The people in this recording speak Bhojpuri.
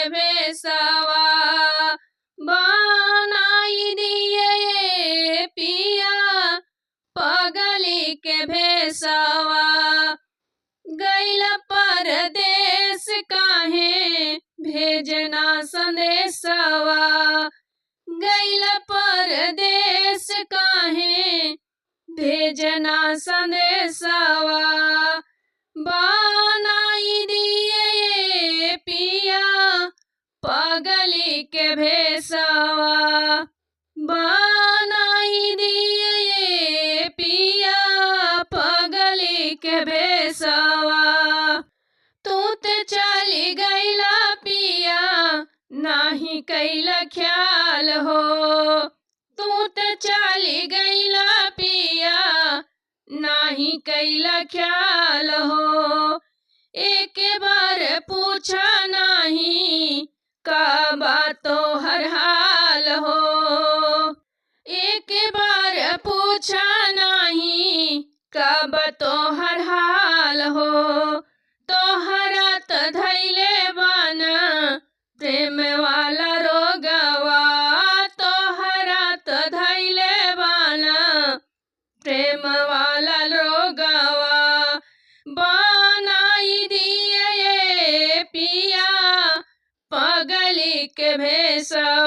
भेसवा बनाई दिए पिया पगली के भेसवा। गैल परदेस काहे भेजना संदेशवा, गैल परदेस काहे भेजना संदेशवा। बनाई दिए पिया पगली के भेसवा, बनाई दिए पिया पगली के भेसवा। तू ते चली गैला पिया नाही कैला ख्याल हो, तू ते चली गैला पिया नाही कैला ख्याल हो। एक बार पूछा नहीं का बातो हर हाल हो, एक बार पूछा नहीं कब तो हर हाल हो। तोहरा त धैले बाना प्रेम वाला रोगवा, तोहरा त धैले बाना प्रेम वाला रोगवा। बनाई दिए पिया पगली के भेसवा।